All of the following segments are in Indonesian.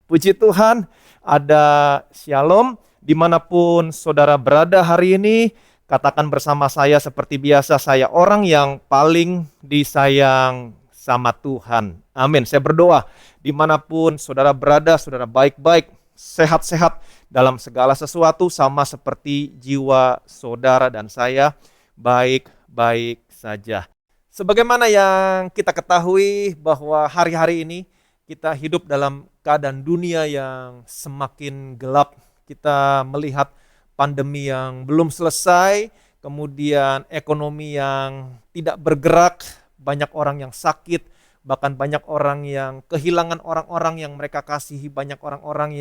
Puji Tuhan, ada Shalom dimanapun saudara berada hari ini. Katakan bersama saya seperti biasa, saya orang yang paling disayang sama Tuhan. Amin. Saya berdoa dimanapun saudara berada, saudara baik-baik, sehat-sehat dalam segala sesuatu, sama seperti jiwa saudara dan saya baik-baik saja. Sebagaimana yang kita ketahui bahwa hari-hari ini kita hidup dalam keadaan dunia yang semakin gelap. Kita melihat pandemi yang belum selesai, kemudian ekonomi yang tidak bergerak, banyak orang yang sakit, bahkan banyak orang yang kehilangan orang-orang yang mereka kasihi, banyak orang-orang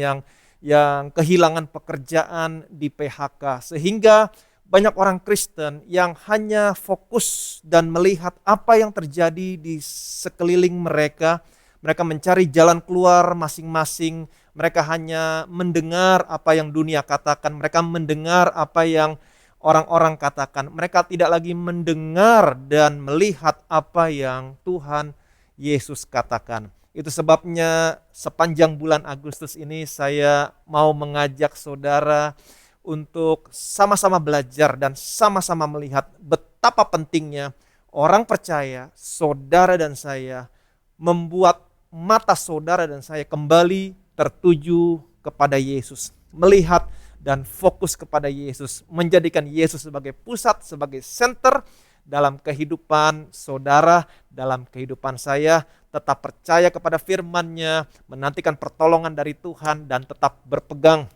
yang kehilangan pekerjaan, di PHK, sehingga banyak orang Kristen yang hanya fokus dan melihat apa yang terjadi di sekeliling mereka. Mereka mencari jalan keluar masing-masing. Mereka hanya mendengar apa yang dunia katakan. Mereka mendengar apa yang orang-orang katakan. Mereka tidak lagi mendengar dan melihat apa yang Tuhan Yesus katakan. Itu sebabnya sepanjang bulan Agustus ini saya mau mengajak saudara untuk sama-sama belajar dan sama-sama melihat betapa pentingnya orang percaya, saudara dan saya, membuat mata saudara dan saya kembali tertuju kepada Yesus. Melihat dan fokus kepada Yesus. Menjadikan Yesus sebagai pusat, sebagai center dalam kehidupan saudara, dalam kehidupan saya. Tetap percaya kepada firman-Nya, menantikan pertolongan dari Tuhan, dan tetap berpegang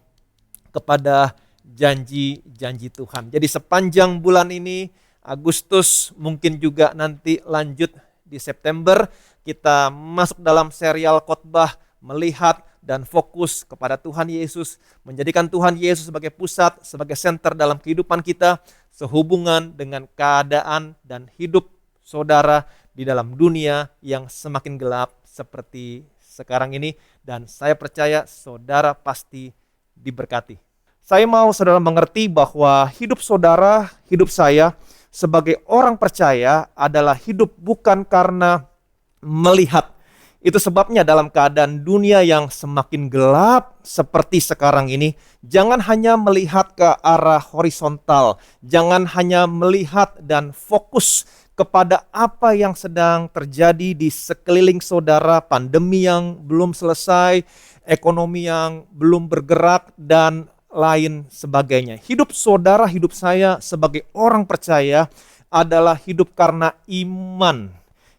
kepada janji-janji Tuhan. Jadi sepanjang bulan ini, Agustus, mungkin juga nanti lanjut di September, kita masuk dalam serial khotbah, melihat dan fokus kepada Tuhan Yesus, menjadikan Tuhan Yesus sebagai pusat, sebagai center dalam kehidupan kita, sehubungan dengan keadaan dan hidup saudara di dalam dunia yang semakin gelap seperti sekarang ini. Dan saya percaya saudara pasti diberkati. Saya mau saudara mengerti bahwa hidup saudara, hidup saya sebagai orang percaya adalah hidup bukan karena melihat. Itu sebabnya dalam keadaan dunia yang semakin gelap seperti sekarang ini, jangan hanya melihat ke arah horizontal, jangan hanya melihat dan fokus kepada apa yang sedang terjadi di sekeliling saudara, pandemi yang belum selesai, ekonomi yang belum bergerak, dan lain sebagainya. Hidup saudara, hidup saya sebagai orang percaya adalah hidup karena iman,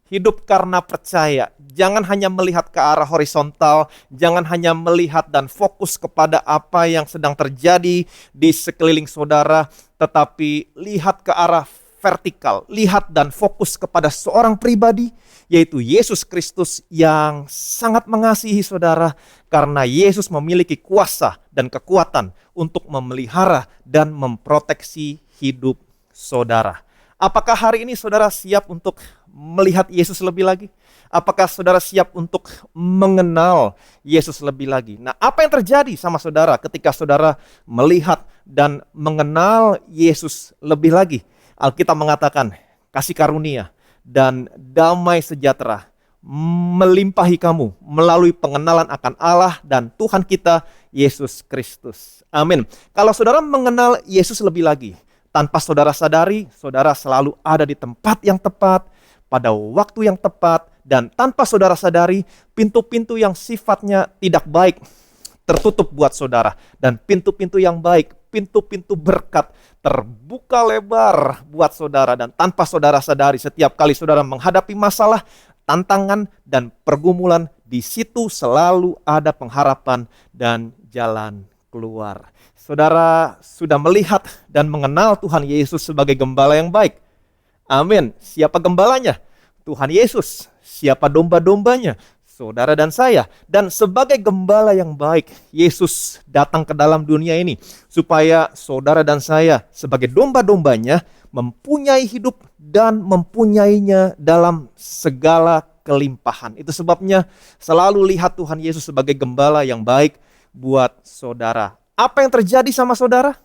hidup karena percaya. Jangan hanya melihat ke arah horizontal, jangan hanya melihat dan fokus kepada apa yang sedang terjadi di sekeliling saudara, tetapi lihat ke arah vertikal, lihat dan fokus kepada seorang pribadi, yaitu Yesus Kristus yang sangat mengasihi saudara, karena Yesus memiliki kuasa dan kekuatan untuk memelihara dan memproteksi hidup saudara. Apakah hari ini saudara siap untuk melihat Yesus lebih lagi? Apakah saudara siap untuk mengenal Yesus lebih lagi? Nah, apa yang terjadi sama saudara ketika saudara melihat dan mengenal Yesus lebih lagi? Alkitab mengatakan, kasih karunia dan damai sejahtera melimpahi kamu melalui pengenalan akan Allah dan Tuhan kita Yesus Kristus. Amin. Kalau saudara mengenal Yesus lebih lagi, tanpa saudara sadari, saudara selalu ada di tempat yang tepat, pada waktu yang tepat, dan tanpa saudara sadari, pintu-pintu yang sifatnya tidak baik tertutup buat saudara, dan pintu-pintu yang baik, pintu-pintu berkat terbuka lebar buat saudara. Dan tanpa saudara sadari, setiap kali saudara menghadapi masalah, tantangan, dan pergumulan, di situ selalu ada pengharapan dan jalan keluar. Saudara sudah melihat dan mengenal Tuhan Yesus sebagai gembala yang baik. Amin. Siapa gembalanya? Tuhan Yesus. Siapa domba-dombanya? Saudara dan saya. Dan sebagai gembala yang baik, Yesus datang ke dalam dunia ini supaya saudara dan saya sebagai domba-dombanya mempunyai hidup dan mempunyainya dalam segala kelimpahan. Itu sebabnya selalu lihat Tuhan Yesus sebagai gembala yang baik buat saudara. Apa yang terjadi sama saudara?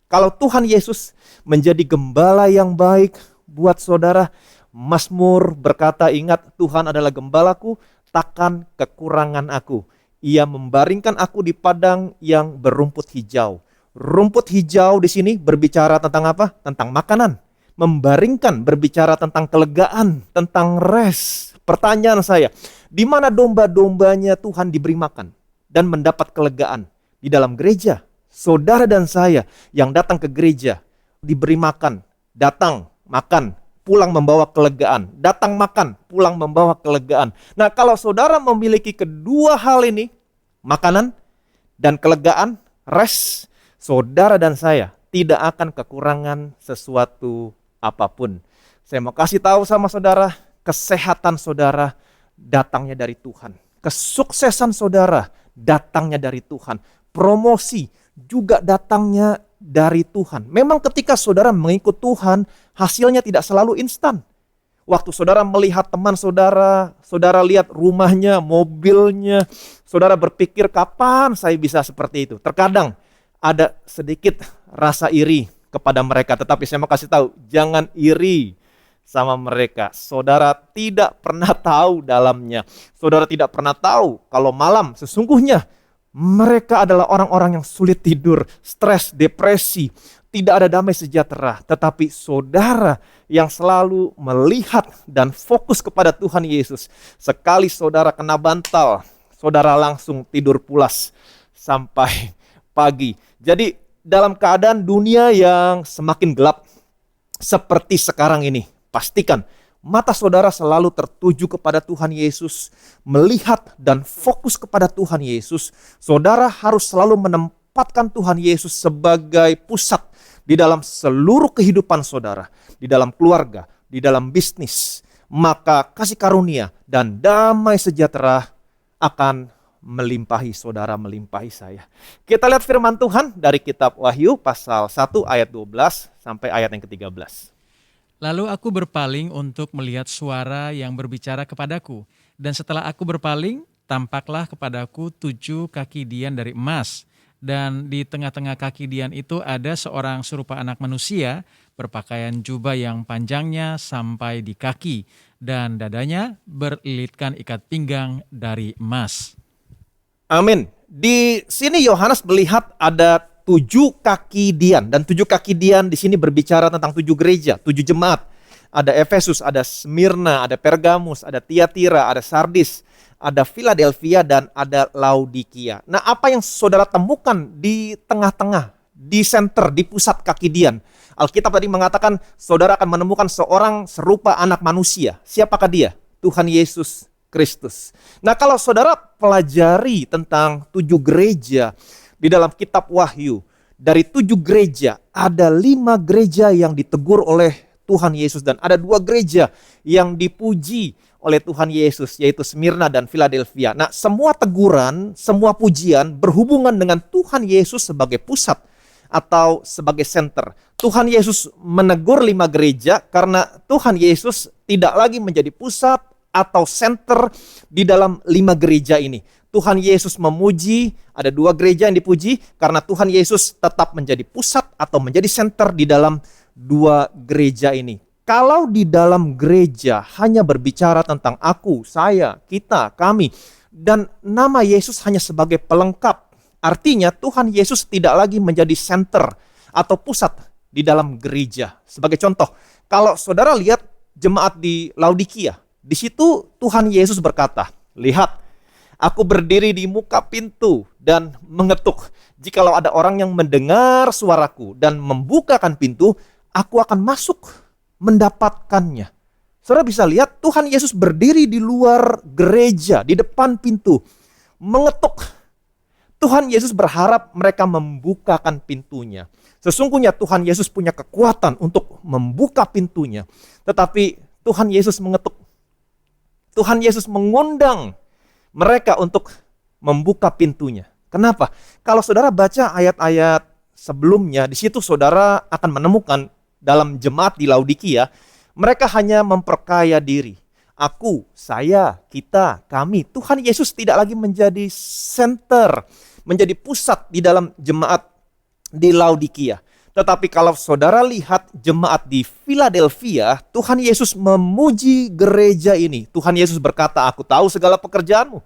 Kalau Tuhan Yesus menjadi gembala yang baik buat saudara, Mazmur berkata, ingat Tuhan adalah gembalaku, takkan kekurangan aku. Ia membaringkan aku di padang yang berumput hijau. Rumput hijau di sini berbicara tentang apa? Tentang makanan. Membaringkan berbicara tentang kelegaan, tentang rest. Pertanyaan saya, di mana domba-dombanya Tuhan diberi makan dan mendapat kelegaan? Di dalam gereja. Saudara dan saya yang datang ke gereja diberi makan, datang makan, pulang membawa kelegaan, datang makan, pulang membawa kelegaan. Nah, kalau saudara memiliki kedua hal ini, makanan dan kelegaan, rest, saudara dan saya tidak akan kekurangan sesuatu apapun. Saya mau kasih tahu sama saudara, kesehatan saudara datangnya dari Tuhan. Kesuksesan saudara datangnya dari Tuhan. Promosi juga datangnya dari Tuhan. Memang ketika saudara mengikut Tuhan, hasilnya tidak selalu instan. Waktu saudara melihat teman saudara, saudara lihat rumahnya, mobilnya, saudara berpikir kapan saya bisa seperti itu. Terkadang ada sedikit rasa iri kepada mereka, tetapi saya mau kasih tahu, jangan iri sama mereka. Saudara tidak pernah tahu dalamnya. Saudara tidak pernah tahu kalau malam sesungguhnya mereka adalah orang-orang yang sulit tidur, stres, depresi, tidak ada damai sejahtera. Tetapi saudara yang selalu melihat dan fokus kepada Tuhan Yesus, sekali saudara kena bantal, saudara langsung tidur pulas sampai pagi. Jadi dalam keadaan dunia yang semakin gelap seperti sekarang ini, pastikan mata saudara selalu tertuju kepada Tuhan Yesus, melihat dan fokus kepada Tuhan Yesus. Saudara harus selalu menempatkan Tuhan Yesus sebagai pusat di dalam seluruh kehidupan saudara, di dalam keluarga, di dalam bisnis. Maka kasih karunia dan damai sejahtera akan melimpahi saudara, melimpahi saya. Kita lihat firman Tuhan dari kitab Wahyu pasal 1 ayat 12 sampai ayat yang ke-13. Lalu aku berpaling untuk melihat suara yang berbicara kepadaku. Dan setelah aku berpaling, tampaklah kepadaku 7 kaki dian dari emas. Dan di tengah-tengah kaki dian itu ada seorang serupa anak manusia, berpakaian jubah yang panjangnya sampai di kaki. Dan dadanya berlilitkan ikat pinggang dari emas. Amin. Di sini Yohanes melihat ada 7 kaki dian, dan 7 kaki dian di sini berbicara tentang 7 gereja, 7 jemaat. Ada Efesus, ada Smyrna, ada Pergamus, ada Tiatira, ada Sardis, ada Philadelphia, dan ada Laodikia. Nah, apa yang saudara temukan di tengah-tengah, di center, di pusat kaki dian? Alkitab tadi mengatakan saudara akan menemukan seorang serupa anak manusia. Siapakah dia? Tuhan Yesus Kristus. Nah, kalau saudara pelajari tentang 7 gereja di dalam kitab Wahyu, dari 7 gereja, ada 5 gereja yang ditegur oleh Tuhan Yesus, dan ada 2 gereja yang dipuji oleh Tuhan Yesus, yaitu Smyrna dan Philadelphia. Nah, semua teguran, semua pujian berhubungan dengan Tuhan Yesus sebagai pusat atau sebagai center. Tuhan Yesus menegur 5 gereja karena Tuhan Yesus tidak lagi menjadi pusat atau center di dalam 5 gereja ini. Tuhan Yesus memuji, ada 2 gereja yang dipuji karena Tuhan Yesus tetap menjadi pusat atau menjadi center di dalam 2 gereja ini. Kalau di dalam gereja hanya berbicara tentang aku, saya, kita, kami, dan nama Yesus hanya sebagai pelengkap, artinya Tuhan Yesus tidak lagi menjadi center atau pusat di dalam gereja. Sebagai contoh, kalau saudara lihat jemaat di Laodikia, di situ Tuhan Yesus berkata, lihat, aku berdiri di muka pintu dan mengetuk. Jikalau ada orang yang mendengar suaraku dan membukakan pintu, aku akan masuk mendapatkannya. Saudara bisa lihat Tuhan Yesus berdiri di luar gereja, di depan pintu, mengetuk. Tuhan Yesus berharap mereka membukakan pintunya. Sesungguhnya Tuhan Yesus punya kekuatan untuk membuka pintunya. Tetapi Tuhan Yesus mengetuk. Tuhan Yesus mengundang mereka untuk membuka pintunya. Kenapa? Kalau saudara baca ayat-ayat sebelumnya, di situ saudara akan menemukan dalam jemaat di Laodikia, mereka hanya memperkaya diri. Aku, saya, kita, kami. Tuhan Yesus tidak lagi menjadi center, menjadi pusat di dalam jemaat di Laodikia. Tetapi kalau saudara lihat jemaat di Philadelphia, Tuhan Yesus memuji gereja ini. Tuhan Yesus berkata, aku tahu segala pekerjaanmu.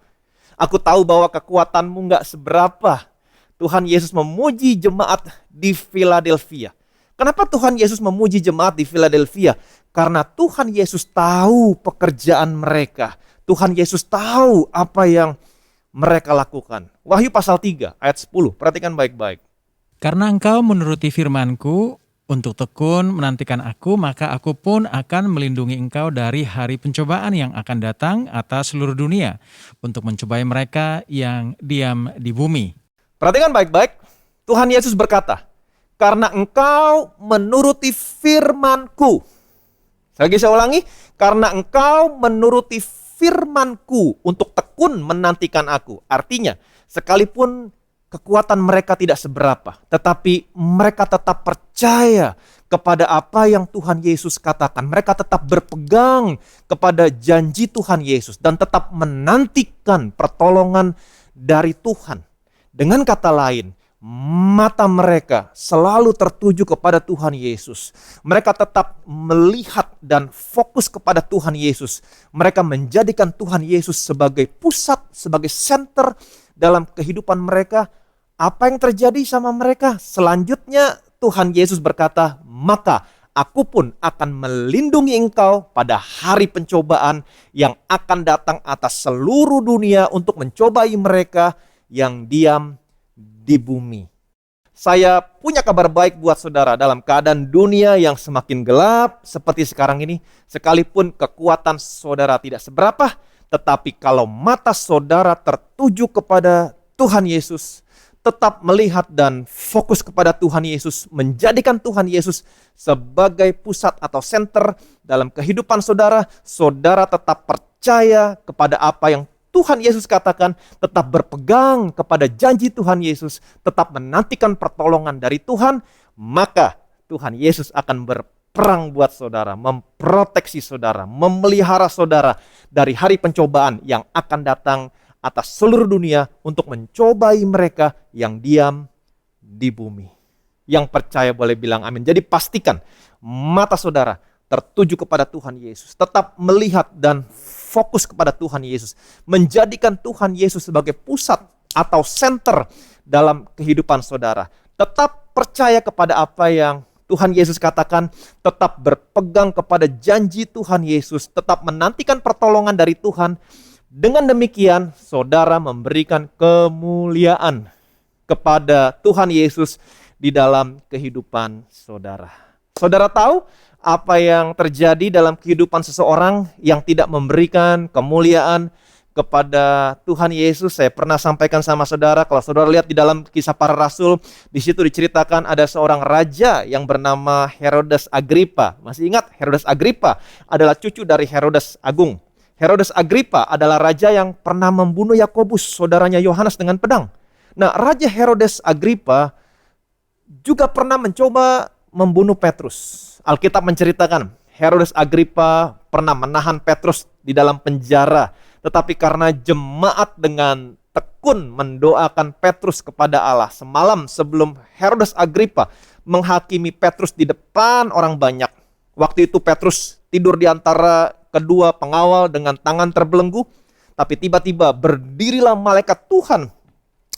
Aku tahu bahwa kekuatanmu nggak seberapa. Tuhan Yesus memuji jemaat di Philadelphia. Kenapa Tuhan Yesus memuji jemaat di Philadelphia? Karena Tuhan Yesus tahu pekerjaan mereka. Tuhan Yesus tahu apa yang mereka lakukan. Wahyu pasal 3 ayat 10. Perhatikan baik-baik. Karena engkau menuruti firman-Ku untuk tekun menantikan aku, maka aku pun akan melindungi engkau dari hari pencobaan yang akan datang atas seluruh dunia untuk mencobai mereka yang diam di bumi. Perhatikan baik-baik. Tuhan Yesus berkata, karena engkau menuruti firman-Ku. Lagi saya ulangi, karena engkau menuruti firman-Ku untuk tekun menantikan aku. Artinya, sekalipun kekuatan mereka tidak seberapa, tetapi mereka tetap percaya kepada apa yang Tuhan Yesus katakan. Mereka tetap berpegang kepada janji Tuhan Yesus dan tetap menantikan pertolongan dari Tuhan. Dengan kata lain, mata mereka selalu tertuju kepada Tuhan Yesus. Mereka tetap melihat dan fokus kepada Tuhan Yesus. Mereka menjadikan Tuhan Yesus sebagai pusat, sebagai center dalam kehidupan mereka. Apa yang terjadi sama mereka? Selanjutnya Tuhan Yesus berkata, maka aku pun akan melindungi engkau pada hari pencobaan yang akan datang atas seluruh dunia untuk mencobai mereka yang diam di bumi. Saya punya kabar baik buat saudara dalam keadaan dunia yang semakin gelap seperti sekarang ini. Sekalipun kekuatan saudara tidak seberapa, tetapi kalau mata saudara tertuju kepada Tuhan Yesus, tetap melihat dan fokus kepada Tuhan Yesus, menjadikan Tuhan Yesus sebagai pusat atau center dalam kehidupan saudara, saudara tetap percaya kepada apa yang Tuhan Yesus katakan, tetap berpegang kepada janji Tuhan Yesus, tetap menantikan pertolongan dari Tuhan, maka Tuhan Yesus akan berperang buat saudara, memproteksi saudara, memelihara saudara dari hari pencobaan yang akan datang atas seluruh dunia untuk mencobai mereka yang diam di bumi. Yang percaya boleh bilang amin. Jadi pastikan mata saudara tertuju kepada Tuhan Yesus, tetap melihat dan fokus kepada Tuhan Yesus, menjadikan Tuhan Yesus sebagai pusat atau center dalam kehidupan saudara. Tetap percaya kepada apa yang Tuhan Yesus katakan, tetap berpegang kepada janji Tuhan Yesus, tetap menantikan pertolongan dari Tuhan. Dengan demikian, saudara memberikan kemuliaan kepada Tuhan Yesus di dalam kehidupan saudara. Saudara tahu apa yang terjadi dalam kehidupan seseorang yang tidak memberikan kemuliaan kepada Tuhan Yesus? Saya pernah sampaikan sama saudara, kalau saudara lihat di dalam Kisah Para Rasul, di situ diceritakan ada seorang raja yang bernama Herodes Agripa. Masih ingat, Herodes Agripa adalah cucu dari Herodes Agung. Herodes Agripa adalah raja yang pernah membunuh Yakobus, saudaranya Yohanes, dengan pedang. Nah, Raja Herodes Agripa juga pernah mencoba membunuh Petrus. Alkitab menceritakan Herodes Agripa pernah menahan Petrus di dalam penjara, tetapi karena jemaat dengan tekun mendoakan Petrus kepada Allah, semalam sebelum Herodes Agripa menghakimi Petrus di depan orang banyak, waktu itu Petrus tidur di antara kedua pengawal dengan tangan terbelenggu, tapi tiba-tiba berdirilah malaikat Tuhan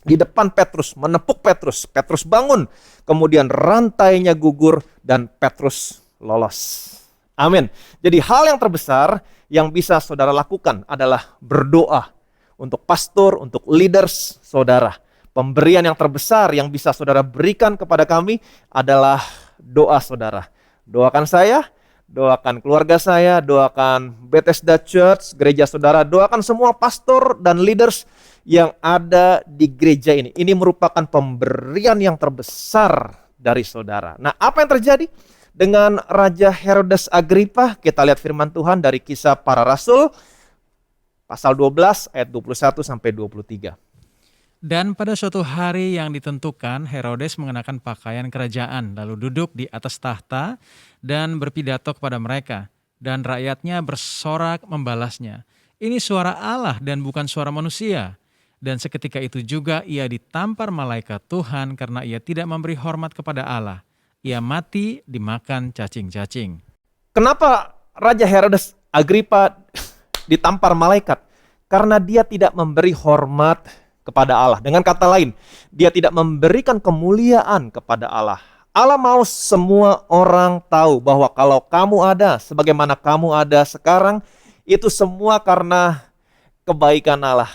di depan Petrus, menepuk Petrus. Petrus bangun, kemudian rantainya gugur dan Petrus lolos. Amin. Jadi hal yang terbesar yang bisa saudara lakukan adalah berdoa untuk pastor, untuk leaders saudara. Pemberian yang terbesar yang bisa saudara berikan kepada kami adalah doa saudara. Doakan saya, doakan keluarga saya, doakan Bethesda Church, gereja saudara, doakan semua pastor dan leaders yang ada di gereja ini. Ini merupakan pemberian yang terbesar dari saudara. Nah, apa yang terjadi dengan Raja Herodes Agripa? Kita lihat firman Tuhan dari Kisah Para Rasul, pasal 12 ayat 21 sampai 23. Dan pada suatu hari yang ditentukan, Herodes mengenakan pakaian kerajaan, lalu duduk di atas tahta dan berpidato kepada mereka. Dan rakyatnya bersorak membalasnya, "Ini suara Allah dan bukan suara manusia." Dan seketika itu juga ia ditampar malaikat Tuhan karena ia tidak memberi hormat kepada Allah. Ia mati dimakan cacing-cacing. Kenapa Raja Herodes Agripa ditampar malaikat? Karena dia tidak memberi hormat kepada Allah. Dengan kata lain, dia tidak memberikan kemuliaan kepada Allah. Allah mau semua orang tahu bahwa kalau kamu ada sebagaimana kamu ada sekarang, itu semua karena kebaikan Allah.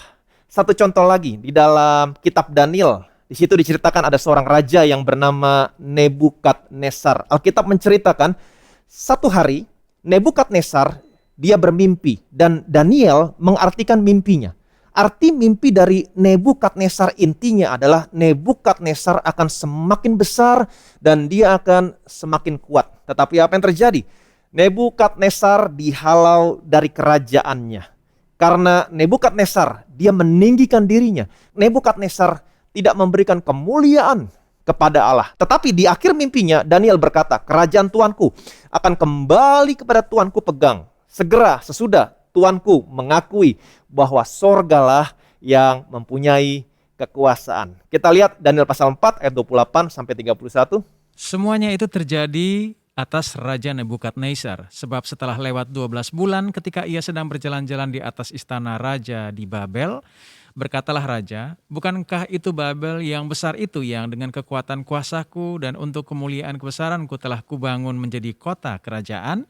Satu contoh lagi di dalam kitab Daniel. Di situ diceritakan ada seorang raja yang bernama Nebukadnezar. Alkitab menceritakan satu hari Nebukadnezar dia bermimpi dan Daniel mengartikan mimpinya. Arti mimpi dari Nebukadnezar intinya adalah Nebukadnezar akan semakin besar dan dia akan semakin kuat. Tetapi apa yang terjadi? Nebukadnezar dihalau dari kerajaannya. Karena Nebukadnezar dia meninggikan dirinya. Nebukadnezar tidak memberikan kemuliaan kepada Allah. Tetapi di akhir mimpinya Daniel berkata, kerajaan Tuanku akan kembali kepada Tuanku pegang. Segera sesudah Tuanku mengakui bahwa sorgalah yang mempunyai kekuasaan. Kita lihat Daniel pasal 4 ayat 28 sampai 31. Semuanya itu terjadi atas Raja Nebukadnezar, sebab setelah lewat 12 bulan ketika ia sedang berjalan-jalan di atas istana raja di Babel, berkatalah raja, bukankah itu Babel yang besar itu yang dengan kekuatan kuasaku dan untuk kemuliaan kebesaranku telah kubangun menjadi kota kerajaan?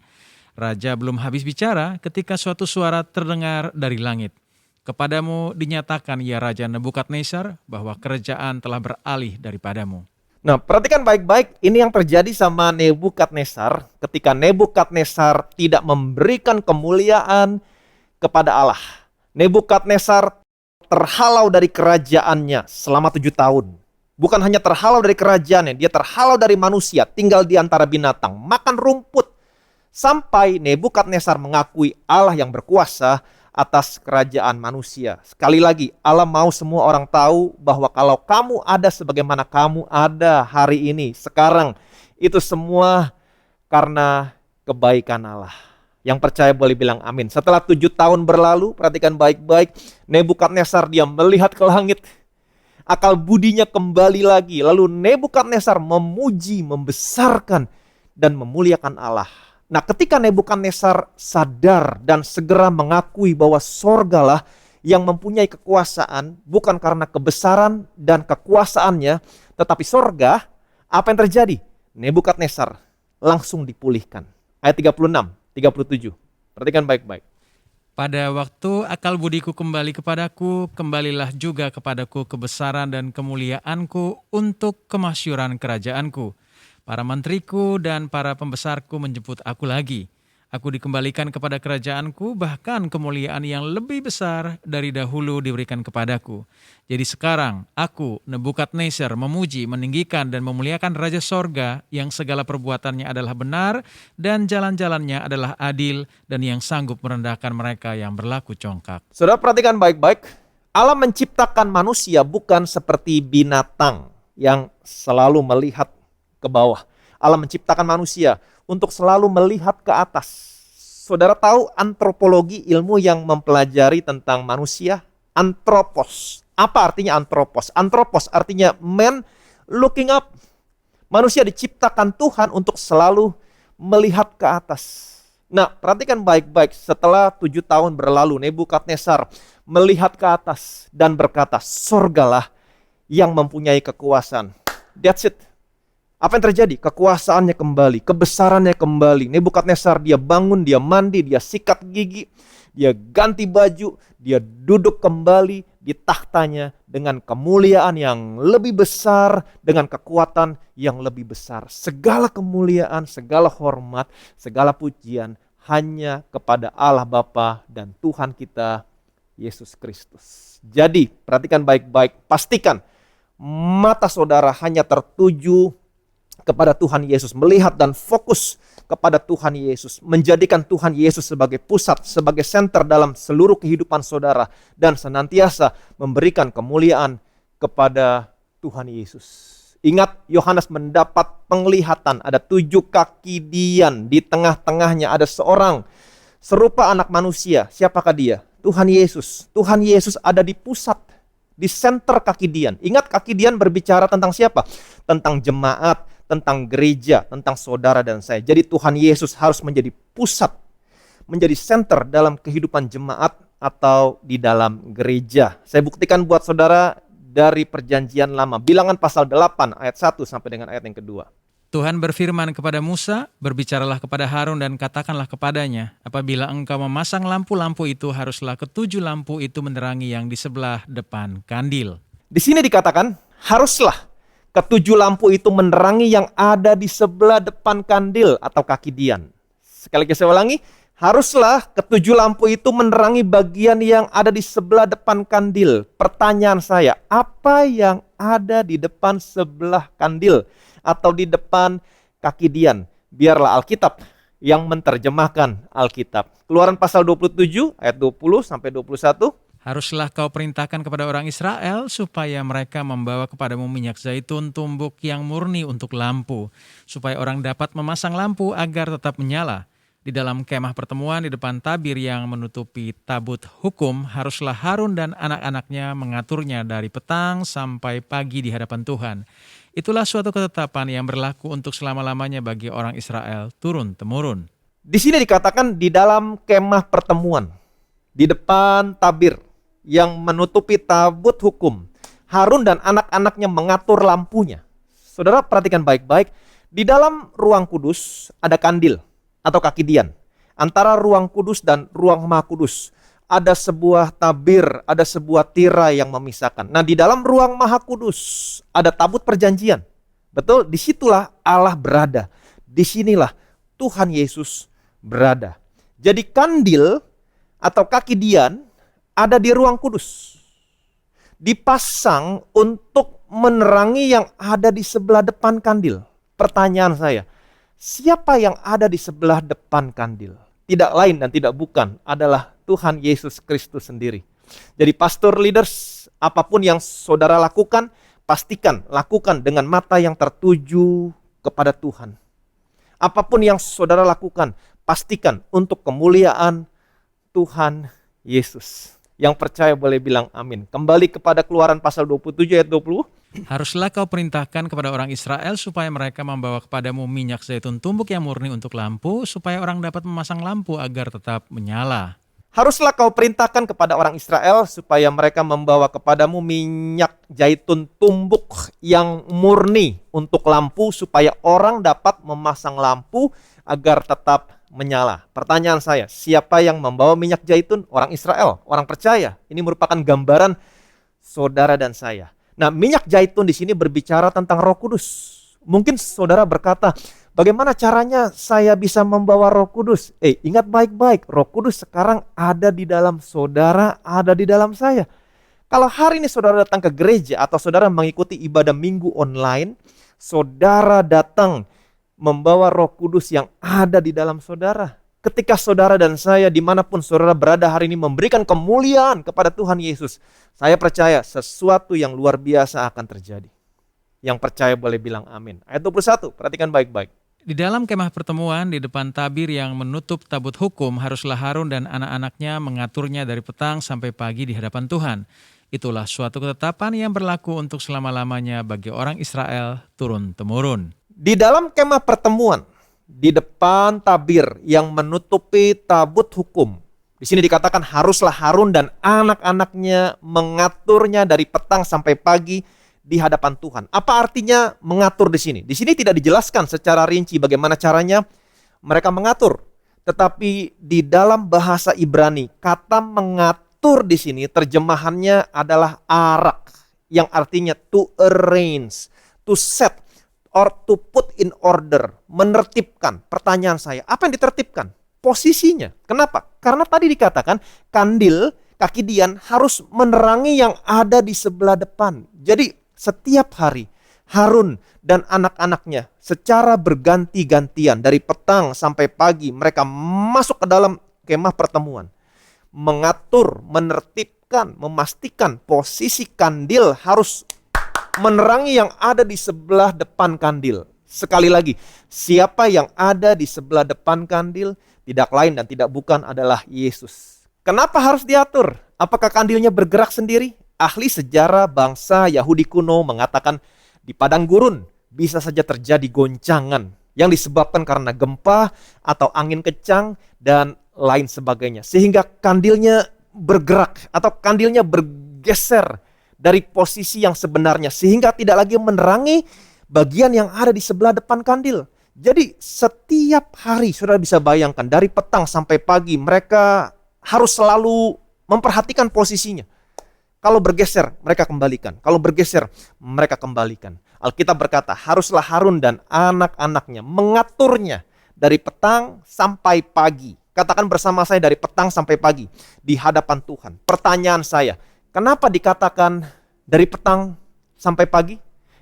Raja belum habis bicara ketika suatu suara terdengar dari langit. Kepadamu dinyatakan ya Raja Nebukadnezar bahwa kerajaan telah beralih daripadamu. Nah, perhatikan baik-baik ini yang terjadi sama Nebukadnezar ketika Nebukadnezar tidak memberikan kemuliaan kepada Allah. Nebukadnezar terhalau dari kerajaannya selama 7 tahun. Bukan hanya terhalau dari kerajaannya, dia terhalau dari manusia, tinggal di antara binatang, makan rumput. Sampai Nebukadnezar mengakui Allah yang berkuasa atas kerajaan manusia. Sekali lagi, Allah mau semua orang tahu bahwa kalau kamu ada sebagaimana kamu ada hari ini, sekarang, itu semua karena kebaikan Allah. Yang percaya boleh bilang amin. Setelah 7 tahun berlalu, perhatikan baik-baik, Nebukadnezar dia melihat ke langit. Akal budinya kembali lagi. Lalu Nebukadnezar memuji, membesarkan, dan memuliakan Allah. Nah, ketika Nebukadnezar sadar dan segera mengakui bahwa sorgalah yang mempunyai kekuasaan, bukan karena kebesaran dan kekuasaannya, tetapi sorga, apa yang terjadi? Nebukadnezar langsung dipulihkan. Ayat 36, 37. Perhatikan baik-baik. Pada waktu akal budiku kembali kepadaku, kembalilah juga kepadaku kebesaran dan kemuliaanku untuk kemasyuran kerajaanku. Para menteriku dan para pembesarku menjemput aku lagi. Aku dikembalikan kepada kerajaanku, bahkan kemuliaan yang lebih besar dari dahulu diberikan kepadaku. Jadi sekarang aku, Nebukadnezar, memuji, meninggikan dan memuliakan Raja Sorga yang segala perbuatannya adalah benar dan jalan-jalannya adalah adil dan yang sanggup merendahkan mereka yang berlaku congkak. Saudara perhatikan baik-baik, Allah menciptakan manusia bukan seperti binatang yang selalu melihat ke bawah. Allah menciptakan manusia untuk selalu melihat ke atas. Saudara tahu antropologi, ilmu yang mempelajari tentang manusia? Anthropos. Apa artinya anthropos? Anthropos artinya man looking up. Manusia diciptakan Tuhan untuk selalu melihat ke atas. Nah, perhatikan baik-baik. Setelah 7 tahun berlalu, Nebukadnezar melihat ke atas dan berkata, sorgalah yang mempunyai kekuasaan. That's it. Apa yang terjadi? Kekuasaannya kembali, kebesarannya kembali. Nebukadnezar dia bangun, dia mandi, dia sikat gigi, dia ganti baju, dia duduk kembali di tahtanya dengan kemuliaan yang lebih besar, dengan kekuatan yang lebih besar. Segala kemuliaan, segala hormat, segala pujian hanya kepada Allah Bapa dan Tuhan kita Yesus Kristus. Jadi, perhatikan baik-baik, pastikan mata saudara hanya tertuju kepada Tuhan Yesus, melihat dan fokus kepada Tuhan Yesus, menjadikan Tuhan Yesus sebagai pusat, sebagai senter dalam seluruh kehidupan saudara, dan senantiasa memberikan kemuliaan kepada Tuhan Yesus. Ingat, Yohanes mendapat penglihatan, ada 7 kaki dian, di tengah-tengahnya ada seorang serupa anak manusia. Siapakah dia? Tuhan Yesus. Tuhan Yesus ada di pusat, di center kaki dian. Ingat, kaki dian berbicara tentang siapa? Tentang jemaat, tentang gereja, tentang saudara dan saya. Jadi Tuhan Yesus harus menjadi pusat, menjadi center dalam kehidupan jemaat, atau di dalam gereja. Saya buktikan buat saudara dari Perjanjian Lama. Bilangan pasal 8 ayat 1 sampai dengan ayat yang kedua. Tuhan berfirman kepada Musa, berbicaralah kepada Harun dan katakanlah kepadanya, apabila engkau memasang lampu-lampu itu, haruslah ketujuh lampu itu menerangi yang di sebelah depan kandil. Di sini dikatakan, haruslah ketujuh lampu itu menerangi yang ada di sebelah depan kandil atau kaki dian. Sekali lagi saya ulangi, haruslah ketujuh lampu itu menerangi bagian yang ada di sebelah depan kandil. Pertanyaan saya, apa yang ada di depan sebelah kandil atau di depan kaki dian? Biarlah Alkitab yang menerjemahkan Alkitab. Keluaran pasal 27 ayat 20 sampai 21. Haruslah kau perintahkan kepada orang Israel supaya mereka membawa kepadamu minyak zaitun tumbuk yang murni untuk lampu, supaya orang dapat memasang lampu agar tetap menyala. Di dalam kemah pertemuan di depan tabir yang menutupi tabut hukum, haruslah Harun dan anak-anaknya mengaturnya dari petang sampai pagi di hadapan Tuhan. Itulah suatu ketetapan yang berlaku untuk selama-lamanya bagi orang Israel turun-temurun. Di sini dikatakan di dalam kemah pertemuan, di depan tabir yang menutupi tabut hukum, Harun dan anak-anaknya mengatur lampunya. Saudara perhatikan baik-baik, di dalam ruang kudus ada kandil atau kaki dian. Antara ruang kudus dan ruang maha kudus ada sebuah tabir, ada sebuah tirai yang memisahkan. Nah, di dalam ruang maha kudus ada tabut perjanjian. Betul, disitulah Allah berada. Disinilah Tuhan Yesus berada. Jadi kandil atau kaki dian ada di ruang kudus. Dipasang untuk menerangi yang ada di sebelah depan kandil. Pertanyaan saya, siapa yang ada di sebelah depan kandil? Tidak lain dan tidak bukan adalah Tuhan Yesus Kristus sendiri. Jadi pastor leaders, apapun yang saudara lakukan, pastikan lakukan dengan mata yang tertuju kepada Tuhan. Apapun yang saudara lakukan, pastikan untuk kemuliaan Tuhan Yesus. Yang percaya boleh bilang amin. Kembali kepada Keluaran pasal 27 ayat 20. Haruslah kau perintahkan kepada orang Israel supaya mereka membawa kepadamu minyak zaitun tumbuk yang murni untuk lampu, supaya orang dapat memasang lampu agar tetap menyala. Haruslah kau perintahkan kepada orang Israel supaya mereka membawa kepadamu minyak zaitun tumbuk yang murni untuk lampu, supaya orang dapat memasang lampu agar tetap menyala. Pertanyaan saya, siapa yang membawa minyak zaitun? Orang Israel, orang percaya. Ini merupakan gambaran saudara dan saya. Nah, minyak zaitun di sini berbicara tentang Roh Kudus. Mungkin saudara berkata, bagaimana caranya saya bisa membawa Roh Kudus? Ingat baik-baik, Roh Kudus sekarang ada di dalam saudara, ada di dalam saya. Kalau hari ini saudara datang ke gereja atau saudara mengikuti ibadah minggu online, saudara datang membawa Roh Kudus yang ada di dalam saudara. Ketika saudara dan saya dimanapun saudara berada hari ini memberikan kemuliaan kepada Tuhan Yesus, saya percaya sesuatu yang luar biasa akan terjadi. Yang percaya boleh bilang amin. Ayat 21, perhatikan baik-baik. Di dalam kemah pertemuan di depan tabir yang menutup tabut hukum, haruslah Harun dan anak-anaknya mengaturnya dari petang sampai pagi di hadapan Tuhan. Itulah suatu ketetapan yang berlaku untuk selama-lamanya bagi orang Israel turun-temurun. Di dalam kemah pertemuan, di depan tabir yang menutupi tabut hukum, di sini dikatakan haruslah Harun dan anak-anaknya mengaturnya dari petang sampai pagi di hadapan Tuhan. Apa artinya mengatur di sini? Di sini tidak dijelaskan secara rinci bagaimana caranya mereka mengatur. Tetapi di dalam bahasa Ibrani, kata mengatur di sini terjemahannya adalah arak, yang artinya to arrange, to set, or to put in order, menertibkan. Pertanyaan saya, apa yang ditertibkan? Posisinya. Kenapa? Karena tadi dikatakan kandil, kaki dian harus menerangi yang ada di sebelah depan. Jadi setiap hari Harun dan anak-anaknya secara berganti-gantian dari petang sampai pagi mereka masuk ke dalam kemah pertemuan. Mengatur, menertibkan, memastikan posisi kandil harus menerangi yang ada di sebelah depan kandil. Sekali lagi, siapa yang ada di sebelah depan kandil tidak lain dan tidak bukan adalah Yesus. Kenapa harus diatur? Apakah kandilnya bergerak sendiri? Ahli sejarah bangsa Yahudi kuno mengatakan di padang gurun bisa saja terjadi goncangan yang disebabkan karena gempa atau angin kencang dan lain sebagainya. Sehingga kandilnya bergerak atau kandilnya bergeser dari posisi yang sebenarnya sehingga tidak lagi menerangi bagian yang ada di sebelah depan kandil. Jadi setiap hari saudara bisa bayangkan dari petang sampai pagi mereka harus selalu memperhatikan posisinya. Kalau bergeser, mereka kembalikan. Kalau bergeser, mereka kembalikan. Alkitab berkata, haruslah Harun dan anak-anaknya mengaturnya dari petang sampai pagi. Katakan bersama saya, dari petang sampai pagi di hadapan Tuhan. Pertanyaan saya, kenapa dikatakan dari petang sampai pagi?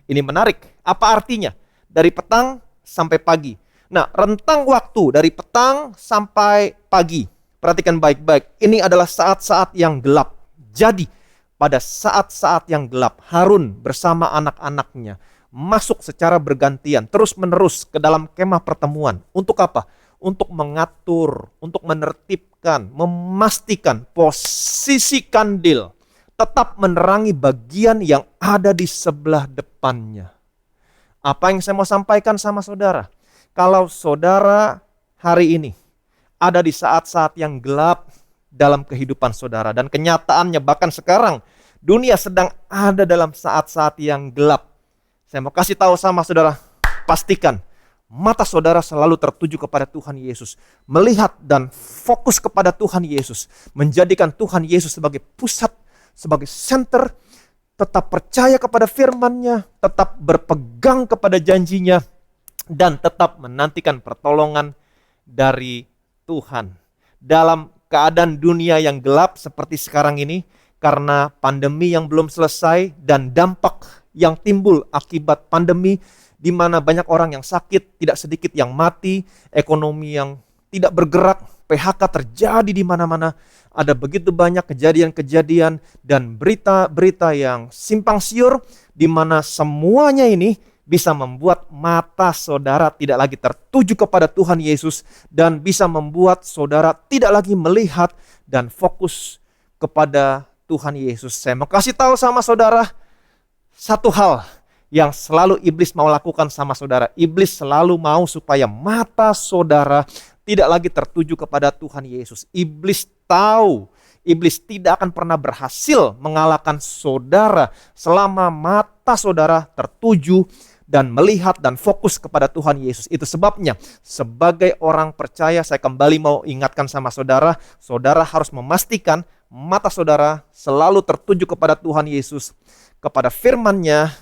Ini menarik. Apa artinya? Dari petang sampai pagi. Nah, rentang waktu dari petang sampai pagi. Perhatikan baik-baik. Ini adalah saat-saat yang gelap. Jadi, pada saat-saat yang gelap, Harun bersama anak-anaknya masuk secara bergantian, terus-menerus ke dalam kemah pertemuan. Untuk apa? Untuk mengatur, untuk menertibkan, memastikan posisi kandil tetap menerangi bagian yang ada di sebelah depannya. Apa yang saya mau sampaikan sama saudara? Kalau saudara hari ini ada di saat-saat yang gelap dalam kehidupan saudara, dan kenyataannya bahkan sekarang dunia sedang ada dalam saat-saat yang gelap. Saya mau kasih tahu sama saudara, pastikan mata saudara selalu tertuju kepada Tuhan Yesus, melihat dan fokus kepada Tuhan Yesus, menjadikan Tuhan Yesus sebagai pusat, sebagai center, tetap percaya kepada firman-Nya, tetap berpegang kepada janjinya, dan tetap menantikan pertolongan dari Tuhan. Dalam keadaan dunia yang gelap seperti sekarang ini, karena pandemi yang belum selesai dan dampak yang timbul akibat pandemi, di mana banyak orang yang sakit, tidak sedikit yang mati, ekonomi yang tidak bergerak, PHK terjadi di mana-mana, ada begitu banyak kejadian-kejadian dan berita-berita yang simpang siur, di mana semuanya ini bisa membuat mata saudara tidak lagi tertuju kepada Tuhan Yesus dan bisa membuat saudara tidak lagi melihat dan fokus kepada Tuhan Yesus. Saya mau kasih tahu sama saudara satu hal yang selalu iblis mau lakukan sama saudara. Iblis selalu mau supaya mata saudara tidak lagi tertuju kepada Tuhan Yesus. Iblis tahu, iblis tidak akan pernah berhasil mengalahkan saudara selama mata saudara tertuju dan melihat dan fokus kepada Tuhan Yesus. Itu sebabnya sebagai orang percaya saya kembali mau ingatkan sama saudara, saudara harus memastikan mata saudara selalu tertuju kepada Tuhan Yesus, kepada firman-Nya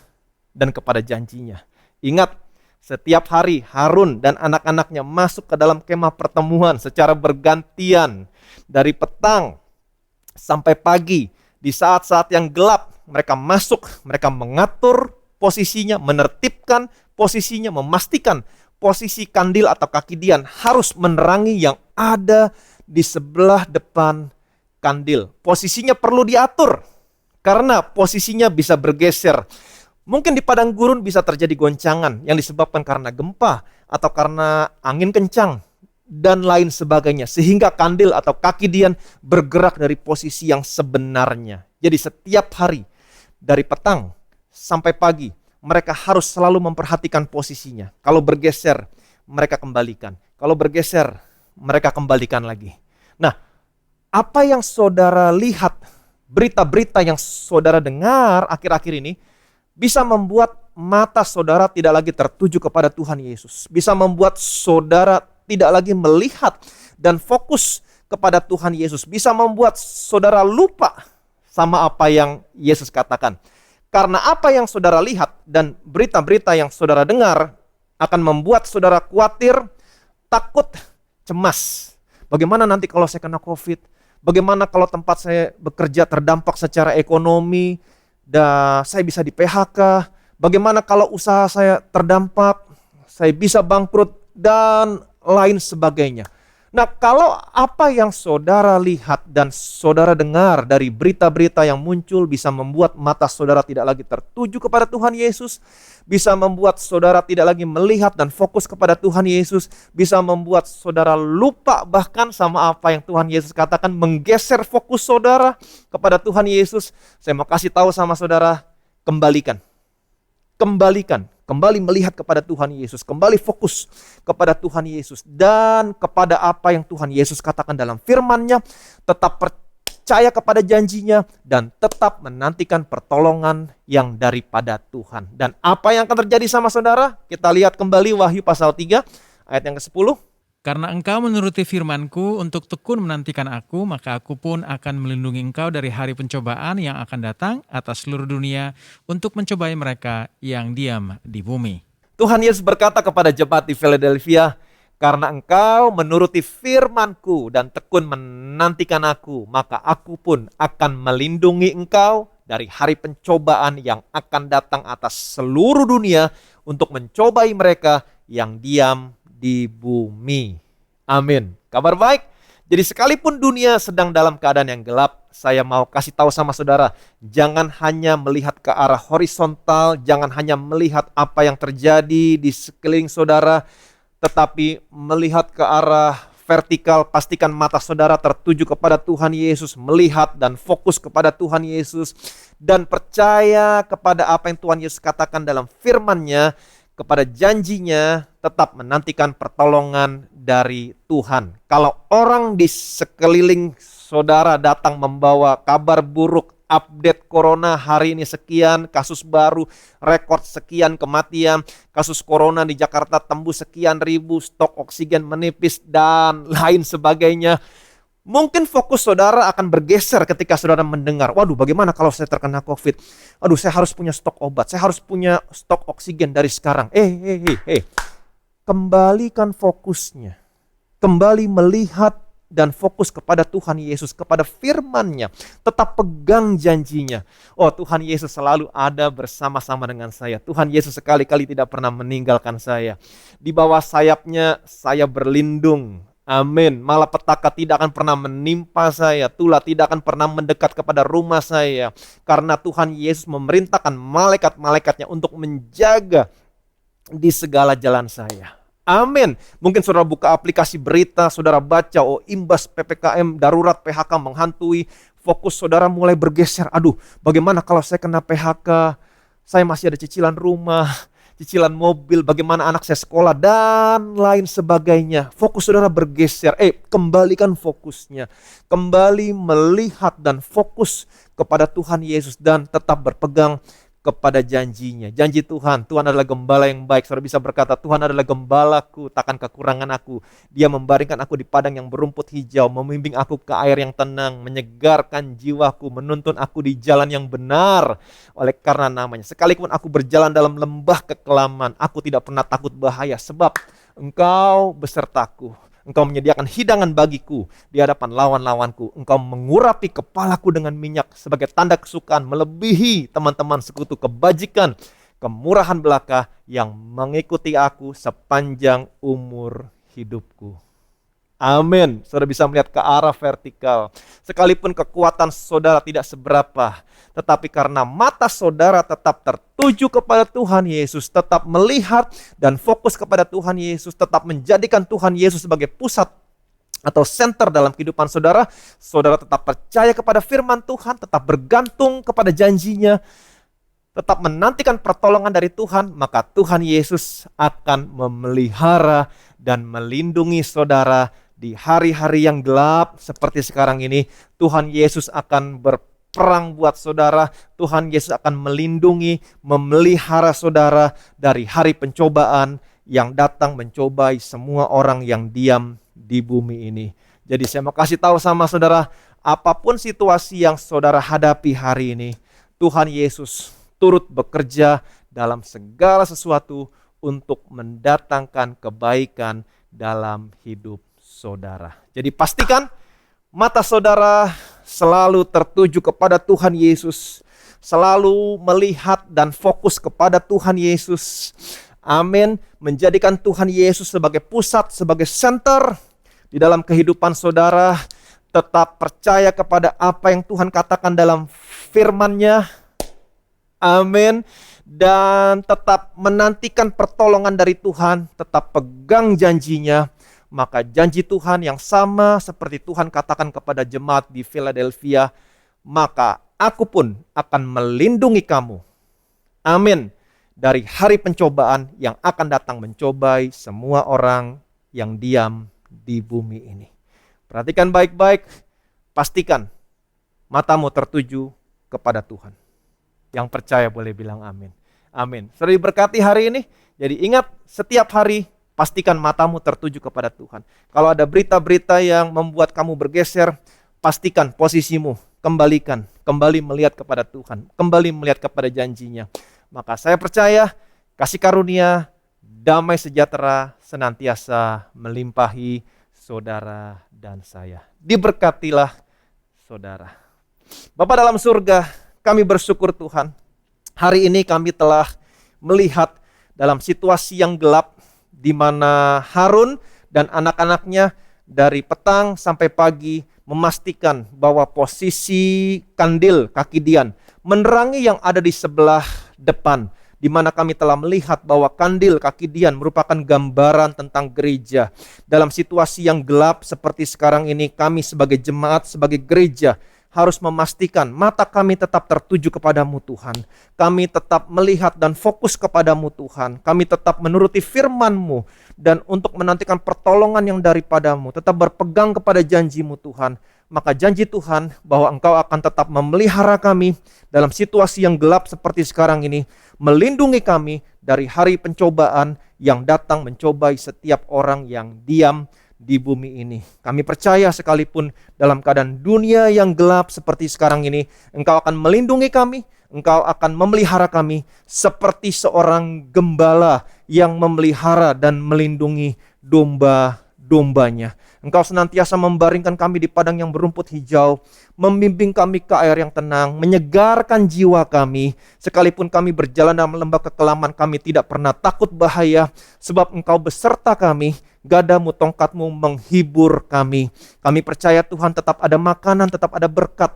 dan kepada janjinya. Ingat, setiap hari Harun dan anak-anaknya masuk ke dalam kemah pertemuan secara bergantian dari petang sampai pagi. Di saat-saat yang gelap mereka masuk, mereka mengatur posisinya, menertibkan posisinya, memastikan posisi kandil atau kaki dian harus menerangi yang ada di sebelah depan kandil. Posisinya perlu diatur karena posisinya bisa bergeser. Mungkin di padang gurun bisa terjadi goncangan yang disebabkan karena gempa atau karena angin kencang dan lain sebagainya, sehingga kandil atau kaki dian bergerak dari posisi yang sebenarnya. Jadi setiap hari dari petang sampai pagi, mereka harus selalu memperhatikan posisinya. Kalau bergeser, mereka kembalikan. Kalau bergeser, mereka kembalikan lagi. Nah, apa yang saudara lihat, berita-berita yang saudara dengar akhir-akhir ini, bisa membuat mata saudara tidak lagi tertuju kepada Tuhan Yesus. Bisa membuat saudara tidak lagi melihat dan fokus kepada Tuhan Yesus. Bisa membuat saudara lupa sama apa yang Yesus katakan. Karena apa yang saudara lihat dan berita-berita yang saudara dengar akan membuat saudara khawatir, takut, cemas. Bagaimana nanti kalau saya kena COVID? Bagaimana kalau tempat saya bekerja terdampak secara ekonomi dan saya bisa di PHK? Bagaimana kalau usaha saya terdampak, saya bisa bangkrut dan lain sebagainya. Nah, kalau apa yang saudara lihat dan saudara dengar dari berita-berita yang muncul bisa membuat mata saudara tidak lagi tertuju kepada Tuhan Yesus, bisa membuat saudara tidak lagi melihat dan fokus kepada Tuhan Yesus, bisa membuat saudara lupa bahkan sama apa yang Tuhan Yesus katakan, menggeser fokus saudara kepada Tuhan Yesus. Saya mau kasih tahu sama saudara, kembalikan. Kembali melihat kepada Tuhan Yesus, kembali fokus kepada Tuhan Yesus dan kepada apa yang Tuhan Yesus katakan dalam firman-Nya. Tetap percaya kepada janjinya, dan tetap menantikan pertolongan yang daripada Tuhan. Dan apa yang akan terjadi sama saudara? Kita lihat kembali Wahyu pasal 3 ayat yang ke-10. Karena engkau menuruti firman-Ku untuk tekun menantikan Aku, maka Aku pun akan melindungi engkau dari hari pencobaan yang akan datang atas seluruh dunia untuk mencobai mereka yang diam di bumi. Tuhan Yesus berkata kepada jemaat di Philadelphia, karena engkau menuruti firman-Ku dan tekun menantikan Aku, maka Aku pun akan melindungi engkau dari hari pencobaan yang akan datang atas seluruh dunia untuk mencobai mereka yang diam di bumi. Amin. Kabar baik. Jadi sekalipun dunia sedang dalam keadaan yang gelap, saya mau kasih tahu sama saudara, jangan hanya melihat ke arah horizontal, jangan hanya melihat apa yang terjadi di sekeliling saudara, tetapi melihat ke arah vertikal. Pastikan mata saudara tertuju kepada Tuhan Yesus, melihat dan fokus kepada Tuhan Yesus, dan percaya kepada apa yang Tuhan Yesus katakan dalam firman-Nya, kepada janjinya, tetap menantikan pertolongan dari Tuhan. Kalau orang di sekeliling saudara datang membawa kabar buruk, update corona hari ini sekian, kasus baru, rekor sekian kematian, kasus corona di Jakarta tembus sekian ribu, stok oksigen menipis, dan lain sebagainya, mungkin fokus saudara akan bergeser ketika saudara mendengar, waduh bagaimana kalau saya terkena COVID? Aduh, saya harus punya stok obat, saya harus punya stok oksigen dari sekarang. Kembalikan fokusnya. Kembali melihat dan fokus kepada Tuhan Yesus, kepada firman-Nya. Tetap pegang janjinya. Oh, Tuhan Yesus selalu ada bersama-sama dengan saya. Tuhan Yesus sekali-kali tidak pernah meninggalkan saya. Di bawah sayap-Nya saya berlindung. Amin. Malapetaka tidak akan pernah menimpa saya. Tulah tidak akan pernah mendekat kepada rumah saya. Karena Tuhan Yesus memerintahkan malaikat-malaikatnya untuk menjaga di segala jalan saya. Amin. Mungkin saudara buka aplikasi berita, saudara baca, oh imbas PPKM darurat PHK menghantui. Fokus saudara mulai bergeser. Aduh, bagaimana kalau saya kena PHK? Saya masih ada cicilan rumah, cicilan mobil, bagaimana anak saya sekolah, dan lain sebagainya. Fokus saudara bergeser. Kembalikan fokusnya. Kembali melihat dan fokus kepada Tuhan Yesus dan tetap berpegang kepada janjinya. Janji Tuhan, Tuhan adalah gembala yang baik. Saudara bisa berkata, Tuhan adalah gembalaku, takkan kekurangan aku. Dia membaringkan aku di padang yang berumput hijau, membimbing aku ke air yang tenang, menyegarkan jiwaku, menuntun aku di jalan yang benar oleh karena namanya. Sekalipun aku berjalan dalam lembah kekelaman, aku tidak pernah takut bahaya, sebab Engkau besertaku. Engkau menyediakan hidangan bagiku di hadapan lawan-lawanku. Engkau mengurapi kepalaku dengan minyak sebagai tanda kesukaan, melebihi teman-teman sekutu kebajikan, kemurahan belaka yang mengikuti aku sepanjang umur hidupku. Amin. Saudara bisa melihat ke arah vertikal. Sekalipun kekuatan saudara tidak seberapa, tetapi karena mata saudara tetap tertuju kepada Tuhan Yesus, tetap melihat dan fokus kepada Tuhan Yesus, tetap menjadikan Tuhan Yesus sebagai pusat atau center dalam kehidupan saudara, saudara tetap percaya kepada firman Tuhan, tetap bergantung kepada janjinya, tetap menantikan pertolongan dari Tuhan, maka Tuhan Yesus akan memelihara dan melindungi saudara di hari-hari yang gelap seperti sekarang ini. Tuhan Yesus akan berperang buat saudara. Tuhan Yesus akan melindungi, memelihara saudara dari hari pencobaan yang datang mencobai semua orang yang diam di bumi ini. Jadi saya mau kasih tahu sama saudara, apapun situasi yang saudara hadapi hari ini, Tuhan Yesus turut bekerja dalam segala sesuatu untuk mendatangkan kebaikan dalam hidup saudara. Jadi pastikan mata saudara selalu tertuju kepada Tuhan Yesus, selalu melihat dan fokus kepada Tuhan Yesus. Amin. Menjadikan Tuhan Yesus sebagai pusat, sebagai center di dalam kehidupan saudara. Tetap percaya kepada apa yang Tuhan katakan dalam firman-Nya. Amin. Dan tetap menantikan pertolongan dari Tuhan, tetap pegang janjinya. Maka janji Tuhan yang sama seperti Tuhan katakan kepada jemaat di Philadelphia, maka aku pun akan melindungi kamu. Amin. Dari hari pencobaan yang akan datang mencobai semua orang yang diam di bumi ini. Perhatikan baik-baik, pastikan matamu tertuju kepada Tuhan. Yang percaya boleh bilang amin. Amin. Sudah diberkati hari ini. Jadi ingat, setiap hari pastikan matamu tertuju kepada Tuhan. Kalau ada berita-berita yang membuat kamu bergeser, pastikan posisimu, kembali melihat kepada Tuhan, kembali melihat kepada janjinya. Maka saya percaya kasih karunia, damai sejahtera senantiasa melimpahi saudara dan saya. Diberkatilah saudara. Bapa dalam surga, kami bersyukur Tuhan. Hari ini kami telah melihat dalam situasi yang gelap di mana Harun dan anak-anaknya dari petang sampai pagi memastikan bahwa posisi kandil kaki Dian menerangi yang ada di sebelah depan, di mana kami telah melihat bahwa kandil kaki Dian merupakan gambaran tentang gereja. Dalam situasi yang gelap seperti sekarang ini, kami sebagai jemaat, sebagai gereja harus memastikan mata kami tetap tertuju kepadamu Tuhan. Kami tetap melihat dan fokus kepadamu Tuhan. Kami tetap menuruti firman-Mu dan untuk menantikan pertolongan yang daripadamu. Tetap berpegang kepada janji-Mu Tuhan. Maka janji Tuhan bahwa Engkau akan tetap memelihara kami dalam situasi yang gelap seperti sekarang ini. Melindungi kami dari hari pencobaan yang datang mencobai setiap orang yang diam di bumi ini. Kami percaya sekalipun dalam keadaan dunia yang gelap seperti sekarang ini, Engkau akan melindungi kami, Engkau akan memelihara kami seperti seorang gembala yang memelihara dan melindungi domba-dombanya. Engkau senantiasa membaringkan kami di padang yang berumput hijau, membimbing kami ke air yang tenang, menyegarkan jiwa kami. Sekalipun kami berjalan dalam lembah kekelaman, kami tidak pernah takut bahaya, sebab Engkau beserta kami. Gadamu, tongkatmu menghibur kami. Kami percaya Tuhan tetap ada makanan, tetap ada berkat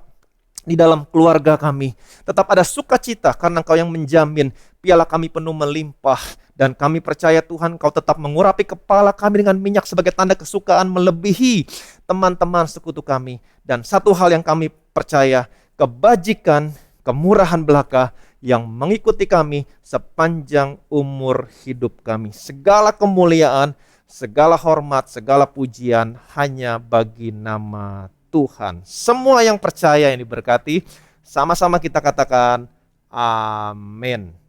di dalam keluarga kami. Tetap ada sukacita karena Engkau yang menjamin piala kami penuh melimpah. Dan kami percaya Tuhan Engkau tetap mengurapi kepala kami dengan minyak sebagai tanda kesukaan melebihi teman-teman sekutu kami. Dan satu hal yang kami percaya, kebajikan, kemurahan belaka yang mengikuti kami sepanjang umur hidup kami. Segala kemuliaan, segala hormat, segala pujian hanya bagi nama Tuhan. Semua yang percaya yang diberkati, sama-sama kita katakan amin.